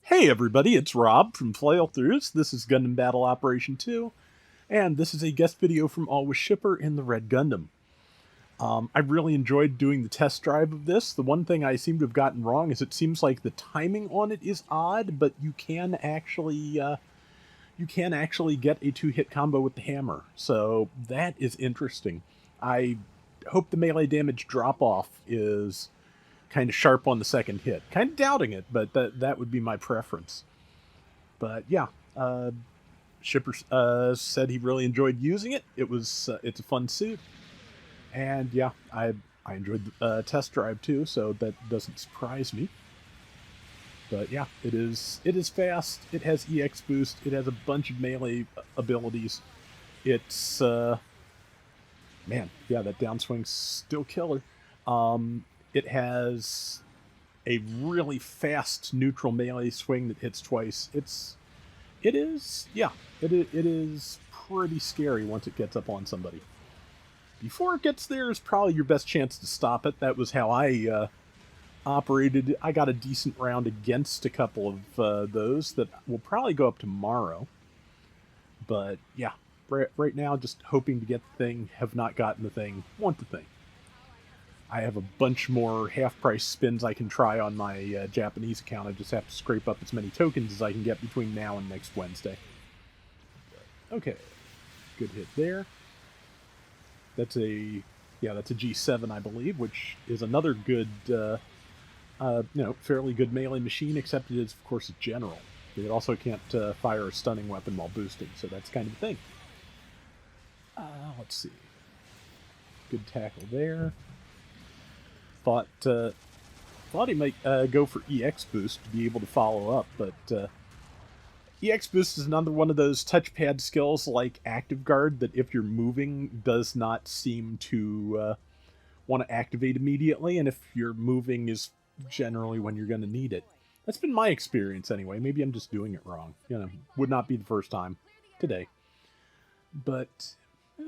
Hey everybody, it's Rob from Flailthroughs. This is Gundam Battle Operation 2, and this is a guest video from Always Shipper in the Red Gundam. I really enjoyed doing the test drive of this. The one thing I seem to have gotten wrong is it seems like the timing on it is odd, but you can actually get a two-hit combo with the hammer. So that is interesting. I hope the melee damage drop-off is kind of sharp on the second hit. Kind of doubting it, but that would be my preference. But yeah, Shipper said he really enjoyed using it. It's a fun suit, and yeah, I enjoyed the test drive too, so that doesn't surprise me. But yeah, it is fast. It has EX boost. It has a bunch of melee abilities. It's man, yeah, that downswing's still killer. It has a really fast neutral melee swing that hits twice. It is pretty scary once it gets up on somebody. Before it gets there is probably your best chance to stop it. That was how I operated. I got a decent round against a couple of those that will probably go up tomorrow. But yeah, right now just hoping to get the thing, have not gotten the thing, want the thing. I have a bunch more half-price spins I can try on my Japanese account. I just have to scrape up as many tokens as I can get between now and next Wednesday. Okay, good hit there. That's a G7, I believe, which is another good, fairly good melee machine, except it is, of course, a general. It also can't fire a stunning weapon while boosting, so that's kind of a thing. Let's see. Good tackle there. Thought he might go for EX boost to be able to follow up, but EX boost is another one of those touchpad skills like active guard that if you're moving does not seem to want to activate immediately, and if you're moving is generally when you're going to need it. That's been my experience anyway. Maybe I'm just doing it wrong. Would not be the first time today. But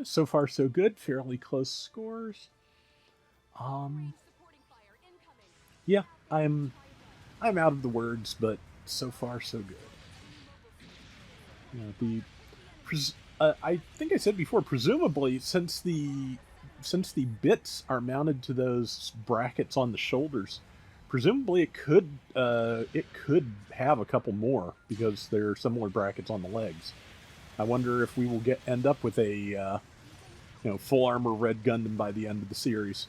so far so good. Fairly close scores. Yeah, I'm out of the words, but so far so good. I think I said before, presumably since the bits are mounted to those brackets on the shoulders, presumably it could have a couple more because there are similar brackets on the legs. I wonder if we will end up with a full armor Red Gundam by the end of the series.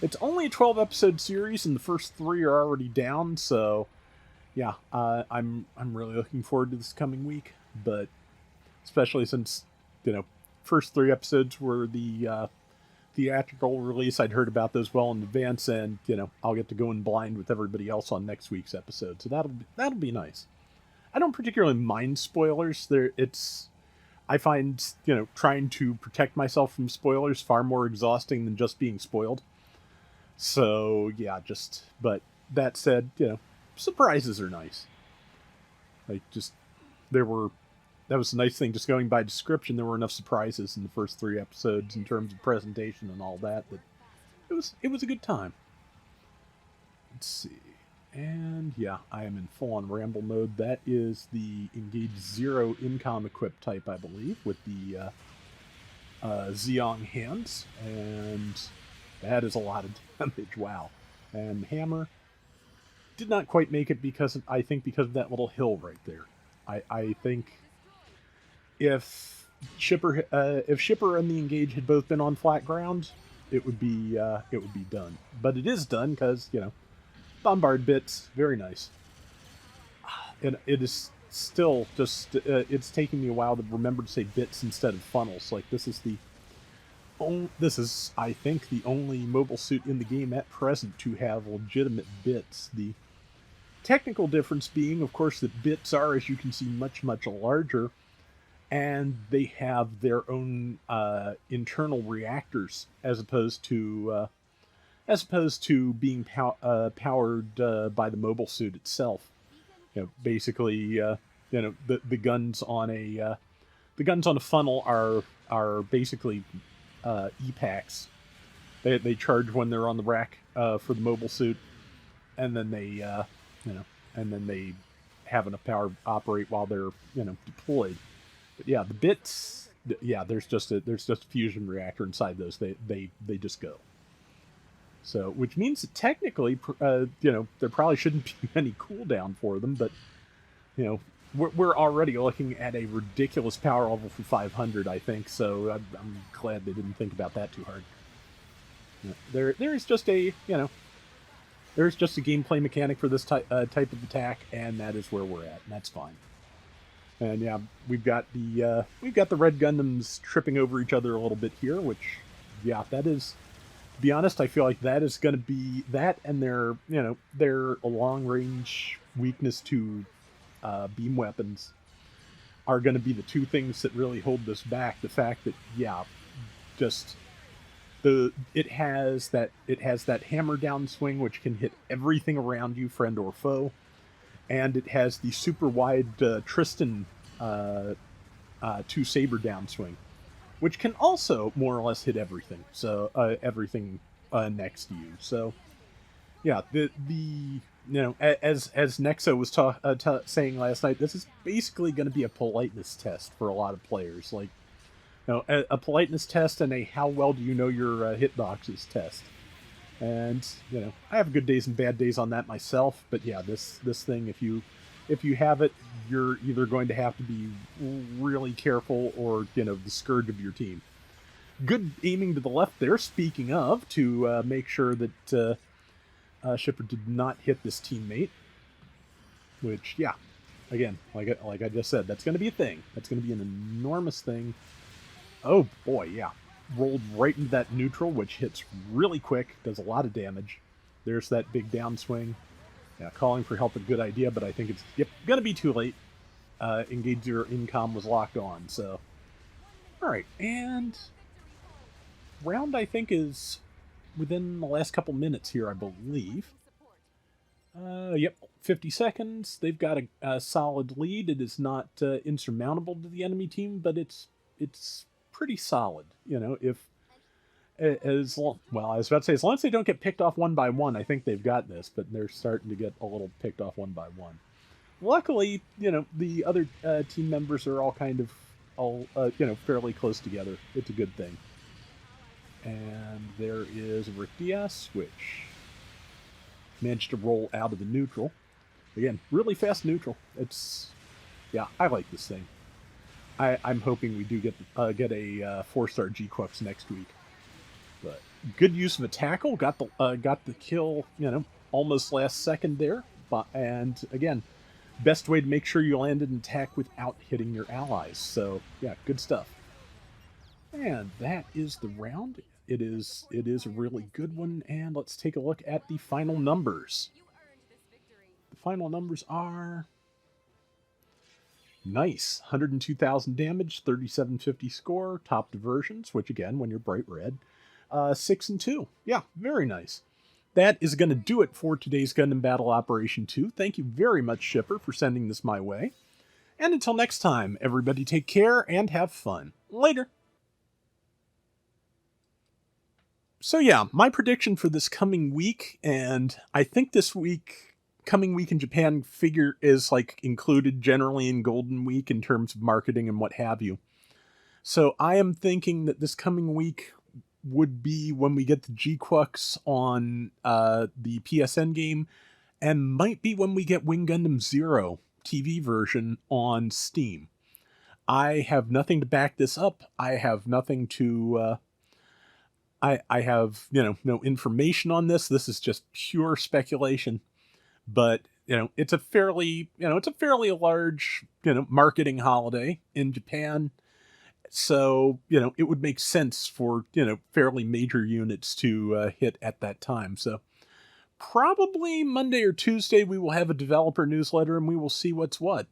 It's only a 12-episode series, and the first 3 are already down, so yeah, I'm really looking forward to this coming week. But especially since first 3 episodes were the theatrical release, I'd heard about those well in advance, and I'll get to go in blind with everybody else on next week's episode, so that'll be nice. I don't particularly mind spoilers. I find trying to protect myself from spoilers far more exhausting than just being spoiled. So yeah, but that said, surprises are nice. That was a nice thing. Just going by description, there were enough surprises in the first 3 episodes in terms of presentation and all that it was a good time. Let's see, and yeah, I am in full-on ramble mode. That is the Engage 0 Incom equip type, I believe, with the Zeong hands, and that is a lot of damage. Wow. And hammer did not quite make it because of that little hill right there. I think if Shipper and the Engage had both been on flat ground, it would be done. But it is done because bombard bits, very nice. And it is still just it's taking me a while to remember to say bits instead of funnels. Like this is, I think, the only mobile suit in the game at present to have legitimate bits. The technical difference being, of course, that bits are, as you can see, much, much larger, and they have their own internal reactors as opposed to being powered by the mobile suit itself. Basically, the guns on a funnel are basically EPACs. They charge when they're on the rack for the mobile suit, and then they have enough power to operate while they're deployed. But yeah, the bits, yeah, there's just a fusion reactor inside those. They just go. So, which means that technically, there probably shouldn't be any cooldown for them, but we're already looking at a ridiculous power level for 500, I think. So I'm glad they didn't think about that too hard. There's just a there's just a gameplay mechanic for this type of attack, and that is where we're at, and that's fine. And yeah, we've got the red Gundams tripping over each other a little bit here, which, yeah, that is, to be honest, I feel like that is going to be that, and their long range weakness to beam weapons are going to be the two things that really hold this back. The fact that, yeah, just it has that hammer down swing which can hit everything around you, friend or foe, and it has the super wide Tristan two saber downswing, which can also more or less hit everything. So everything next to you. So yeah, as Nexo was saying last night, this is basically going to be a politeness test for a lot of players. Like, a politeness test and a how well do you know your hitboxes test. And I have good days and bad days on that myself. But yeah, this thing, if you have it, you're either going to have to be really careful or the scourge of your team. Good aiming to the left there. Speaking of, to make sure that Shipper did not hit this teammate. Which, yeah, again, like I just said, that's going to be a thing. That's going to be an enormous thing. Oh boy, yeah. Rolled right into that neutral, which hits really quick, does a lot of damage. There's that big downswing. Yeah, calling for help, a good idea, but I think it's going to be too late. Engage your incom was locked on, so. Alright, and round, I think, is within the last couple minutes here, I believe. Yep, 50 seconds. They've got a solid lead. It is not insurmountable to the enemy team, but it's pretty solid. If as long, well, I was about to say, as long as they don't get picked off one by one, I think they've got this, but they're starting to get a little picked off one by one. Luckily, the other team members are all kind of fairly close together. It's a good thing. And there is Rick Diaz, which managed to roll out of the neutral. Again, really fast neutral. Yeah, I like this thing. I'm hoping we do get a 4-star G-Quux next week. But good use of a tackle, got the kill, almost last second there. And again, best way to make sure you landed an attack without hitting your allies. So yeah, good stuff. And that is the round. It is a really good one. And let's take a look at the final numbers. The final numbers are nice. 102,000 damage, 3750 score, top diversions, which again, when you're bright red, 6 and 2. Yeah, very nice. That is going to do it for today's Gundam Battle Operation 2. Thank you very much, Shipper, for sending this my way. And until next time, everybody take care and have fun. Later. So yeah, my prediction for this coming week, and I think this coming week in Japan figure is like included generally in Golden Week in terms of marketing and what have you. So I am thinking that this coming week would be when we get the G-Quux on the PSN game, and might be when we get Wing Gundam Zero TV version on Steam. I have nothing to back this up. I have nothing to... I have, no information on this. This is just pure speculation. But, it's a fairly large, marketing holiday in Japan. So, it would make sense for, fairly major units to hit at that time. So probably Monday or Tuesday, we will have a developer newsletter and we will see what's what.